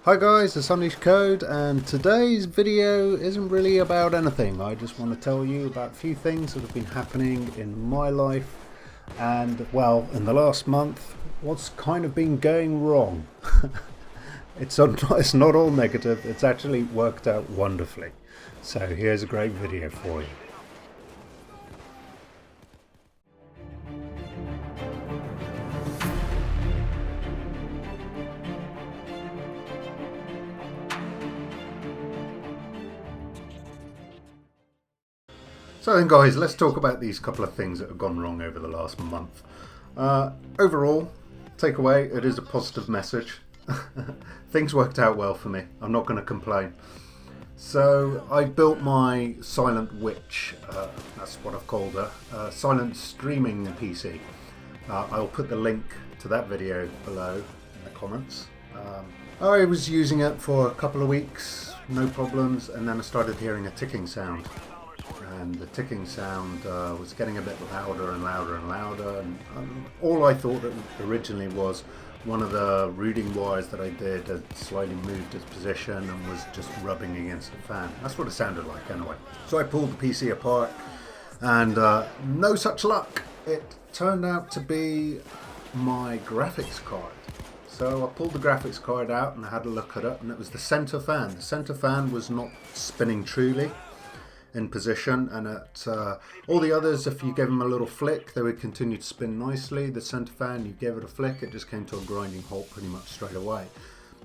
Hi guys, it's Unleashed Code, and today's video isn't really about anything. I just want to tell you about a few things that have been happening in my life and, well, in the last month, what's kind of been going wrong. It's not all negative, it's actually worked out wonderfully. So here's a great video for you. So then guys, let's talk about these couple of things that have gone wrong over the last month. Overall, takeaway, it is a positive message. Things worked out well for me, I'm not going to complain. So I built my Silent Witch, that's what I've called her, silent streaming PC. I'll put the link to that video below in the comments. I was using it for a couple of weeks, no problems, and then I started hearing a ticking sound. And the ticking sound was getting a bit louder and louder and louder, and all I thought it originally was one of the routing wires that I did had slightly moved its position and was just rubbing against the fan. That's what it sounded like anyway. So I pulled the PC apart and no such luck. It turned out to be my graphics card. So I pulled the graphics card out and I had a look at it, and it was the center fan. The center fan was not spinning truly in position, and at all the others, if you gave them a little flick, they would continue to spin nicely. The center fan, you gave it a flick, it just came to a grinding halt pretty much straight away.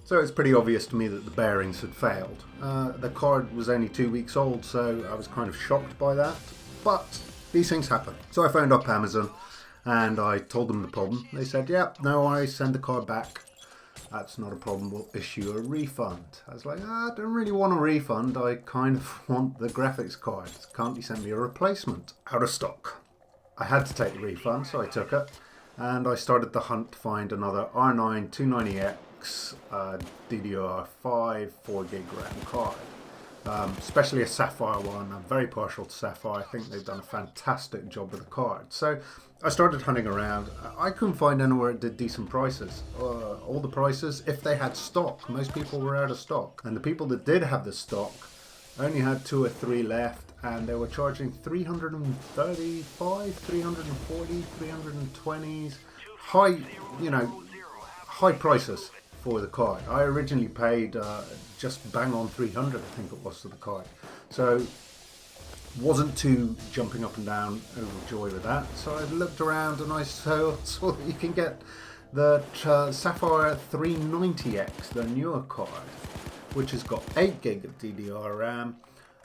So it's pretty obvious to me that the bearings had failed. The card was only 2 weeks old, so I was kind of shocked by that, but these things happen. So I phoned up Amazon and I told them the problem. They said, yeah, no worries, send the card back. That's not a problem, we'll issue a refund. I was like, I don't really want a refund, I kind of want the graphics card. Can't you send me a replacement? Out of stock. I had to take the refund, so I took it, and I started the hunt to find another R9290x DDR5 4GB RAM card. Especially a Sapphire one. I'm very partial to Sapphire. I think they've done a fantastic job with the card. So I started hunting around. I couldn't find anywhere it did decent prices. All the prices, if they had stock, most people were out of stock. And the people that did have the stock only had 2 or 3 left, and they were charging 335, 340, 320s. High prices for the card. I originally paid just bang on 300, I think it was, for the card. So wasn't too jumping up and down overjoyed with that. So I looked around and I saw that you can get the Sapphire R390X, the newer card, which has got 8GB of DDR RAM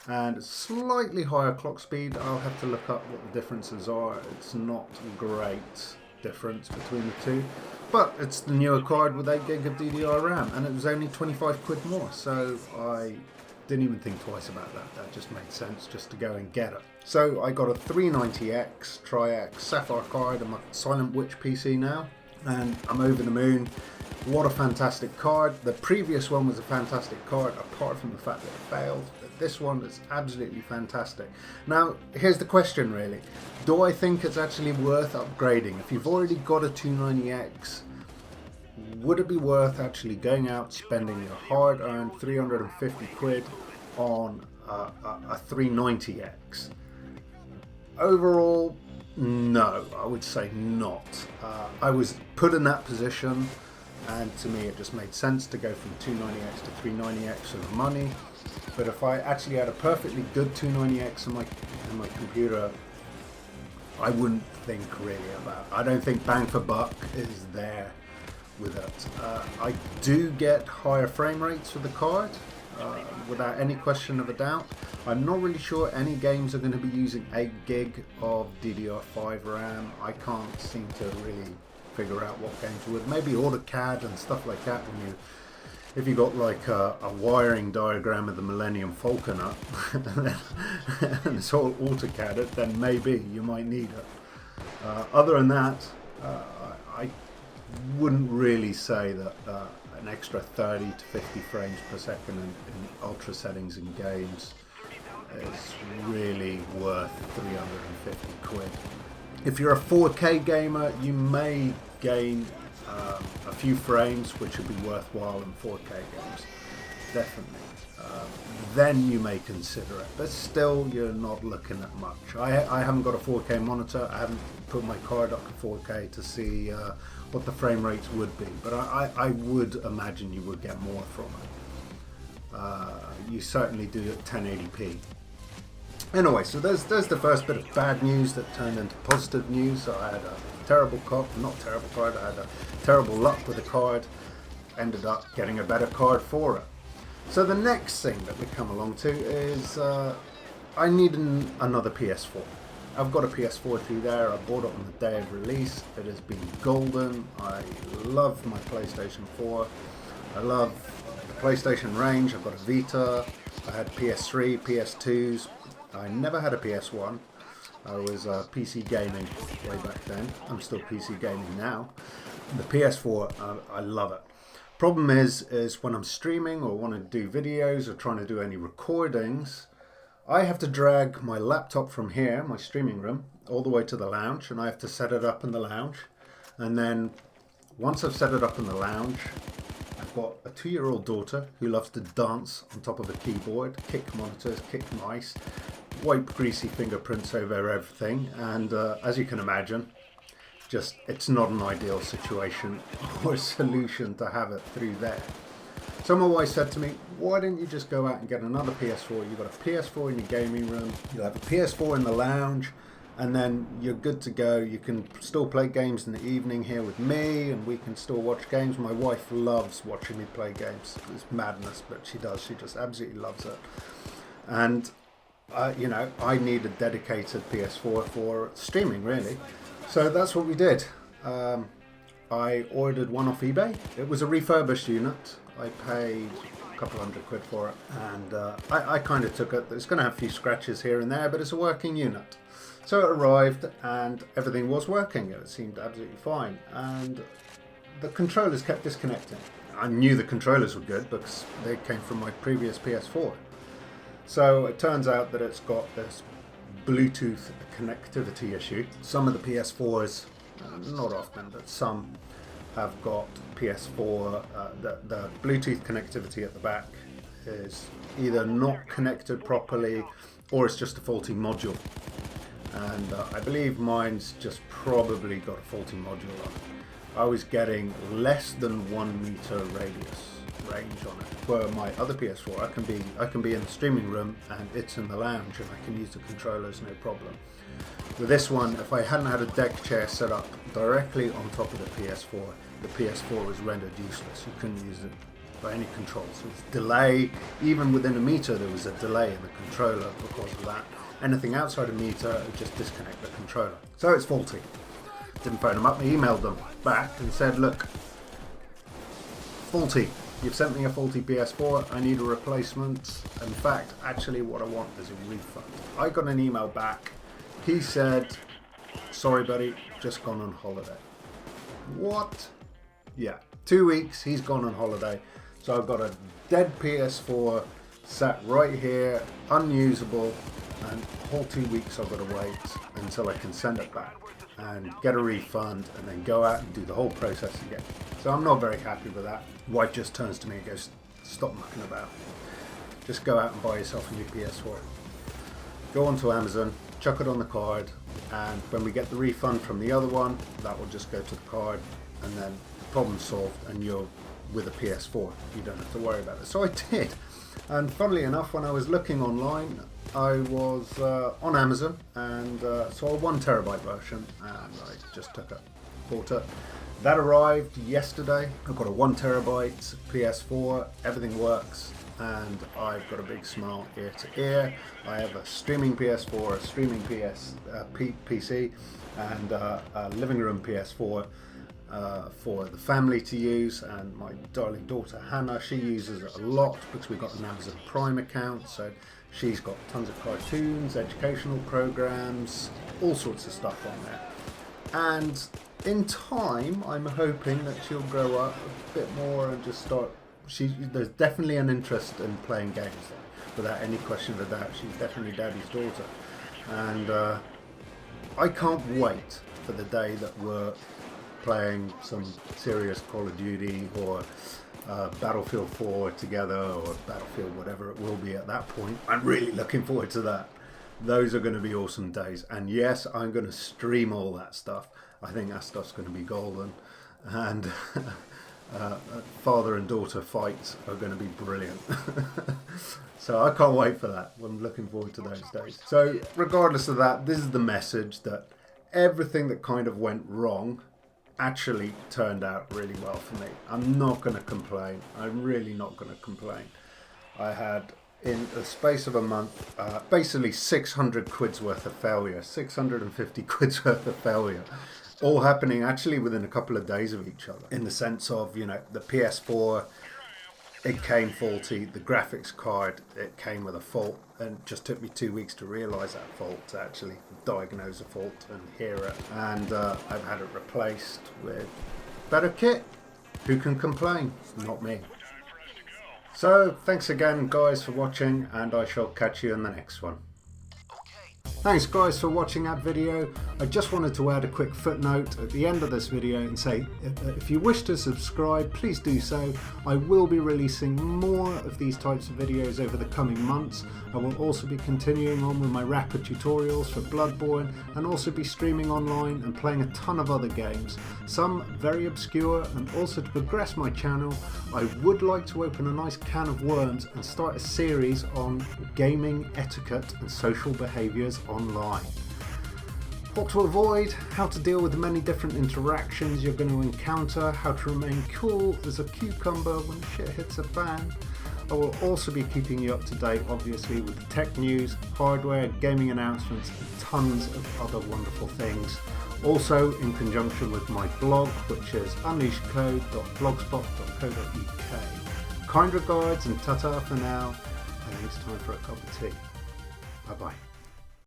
and slightly higher clock speed. I'll have to look up what the differences are. It's not a great difference between the two, but it's the newer card with 8GB of DDR RAM, and it was only 25 quid more, so I didn't even think twice about that. That just made sense just to go and get it. So I got a 390x Tri-x Sapphire card on my Silent Witch PC now, and I'm over the moon. What a fantastic card. The previous one was a fantastic card, apart from the fact that it failed. This one is absolutely fantastic. Now, here's the question really. Do I think it's actually worth upgrading? If you've already got a 290X, would it be worth actually going out, spending your hard-earned 350 quid on a 390X? Overall, no, I would say not. I was put in that position, and to me it just made sense to go from 290X to 390X for the money. But if I actually had a perfectly good 290X in my computer, I wouldn't think really about it. I don't think bang for buck is there with it. I do get higher frame rates with the card, without any question of a doubt. I'm not really sure any games are going to be using 8GB of DDR5 RAM. I can't seem to really figure out what games would. Maybe AutoCAD and stuff like that. If you got like a wiring diagram of the Millennium Falcon up and it's all AutoCAD, then maybe you might need it. Other than that, I wouldn't really say that an extra 30 to 50 frames per second in ultra settings in games is really worth 350 quid. If you're a 4K gamer, you may gain a few frames, which would be worthwhile in 4K games, definitely. Then you may consider it, but still you're not looking at much. I haven't got a 4K monitor. I haven't put my card up to 4K to see what the frame rates would be, but I would imagine you would get more from it. You certainly do at 1080p. Anyway, so there's the first bit of bad news that turned into positive news. So I had a terrible card, not terrible card, I had a terrible luck with the card, ended up getting a better card for it. So the next thing that we come along to is I need another PS4. I've got a PS4 through there. I bought it on the day of release. It has been golden. I love my PlayStation 4. I love the PlayStation range. I've got a Vita. I had PS3, PS2s. I never had a PS1. I was PC gaming way back then. I'm still PC gaming now. The PS4, I love it. Problem is when I'm streaming or want to do videos or trying to do any recordings, I have to drag my laptop from here, my streaming room, all the way to the lounge, and I have to set it up in the lounge. And then once I've set it up in the lounge, I've got a 2-year-old daughter who loves to dance on top of a keyboard, kick monitors, kick mice, wipe greasy fingerprints over everything, and as you can imagine, it's not an ideal situation or solution to have it through there. So my wife said to me, why don't you just go out and get another PS4? You've got a PS4 in your gaming room, you'll have a PS4 in the lounge, and then you're good to go. You can still play games in the evening here with me, and we can still watch games. My wife loves watching me play games. It's madness, but she does. She just absolutely loves it. And you know, I need a dedicated PS4 for streaming, really. So that's what we did. I ordered one off eBay. It was a refurbished unit. I paid a couple £100 for it, and I kind of took it. It's going to have a few scratches here and there, but it's a working unit. So it arrived and everything was working. It seemed absolutely fine, and the controllers kept disconnecting. I knew the controllers were good because they came from my previous PS4. So it turns out that it's got this Bluetooth connectivity issue. Some of the PS4s, not often, but some have got PS4, the Bluetooth connectivity at the back is either not connected properly or it's just a faulty module. And I believe mine's just probably got a faulty module on it. I was getting less than 1 meter range on it. Where my other PS4, I can be in the streaming room and it's in the lounge and I can use the controllers no problem. With this one, if I hadn't had a deck chair set up directly on top of the PS4 was rendered useless. You couldn't use it for any controls. So it's delay, even within a meter there was a delay in the controller because of that. Anything outside a meter, it would just disconnect the controller. So it's faulty. Didn't phone them up, I emailed them back and said, look, faulty. You've sent me a faulty PS4, I need a replacement. In fact, actually what I want is a refund. I got an email back. He said, sorry buddy, just gone on holiday. What? Yeah, 2 weeks, he's gone on holiday. So I've got a dead PS4 sat right here, unusable, and a whole 2 weeks I've got to wait until I can send it back and get a refund and then go out and do the whole process again. So I'm not very happy with that. Wife just turns to me and goes, stop mucking about. Just go out and buy yourself a new PS4. Go onto Amazon, chuck it on the card, and when we get the refund from the other one, that will just go to the card, and then the problem's solved and you're with a PS4. You don't have to worry about it. So I did. And funnily enough, when I was looking online, I was on Amazon and saw a 1 terabyte version, and I just took it, bought it. That arrived yesterday. I've got a 1 terabyte PS4, everything works, and I've got a big smile ear to ear. I have a streaming PS4, a streaming PC, and a living room PS4 for the family to use, and my darling daughter Hannah, she uses it a lot because we've got an Amazon Prime account, so she's got tons of cartoons, educational programs, all sorts of stuff on there. And in time, I'm hoping that she'll grow up a bit more and just start. There's definitely an interest in playing games there, without any question of a doubt. She's definitely Daddy's daughter, and I can't wait for the day that we're playing some serious Call of Duty or Battlefield 4 together, or Battlefield whatever it will be at that point. I'm really looking forward to that. Those are going to be awesome days, and yes, I'm going to stream all that stuff. I think that stuff's going to be golden, and father and daughter fights are going to be brilliant. So I can't wait for that. I'm looking forward to those days. So regardless of that, this is the message, that everything that kind of went wrong actually turned out really well for me. I'm not going to complain. I'm really not going to complain. I had, in the space of a month, basically 600 quid's worth of failure, 650 quid's worth of failure, all happening actually within a couple of days of each other, in the sense of, you know, the PS4, it came faulty, the graphics card, it came with a fault, and it just took me 2 weeks to realise that fault, to actually diagnose a fault and hear it, and I've had it replaced with better kit. Who can complain? Not me. So thanks again guys for watching, and I shall catch you in the next one. Thanks guys for watching that video. I just wanted to add a quick footnote at the end of this video and say, if you wish to subscribe, please do so. I will be releasing more of these types of videos over the coming months. I will also be continuing on with my rapid tutorials for Bloodborne, and also be streaming online and playing a ton of other games, some very obscure. And also, to progress my channel, I would like to open a nice can of worms and start a series on gaming etiquette and social behaviours online. What to avoid, how to deal with the many different interactions you're going to encounter, how to remain cool as a cucumber when shit hits a fan. I will also be keeping you up to date, obviously, with tech news, hardware, gaming announcements, and tons of other wonderful things. Also in conjunction with my blog, which is unleashedcode.blogspot.co.uk. Kind regards and ta-ta for now. I think it's time for a cup of tea. Bye bye.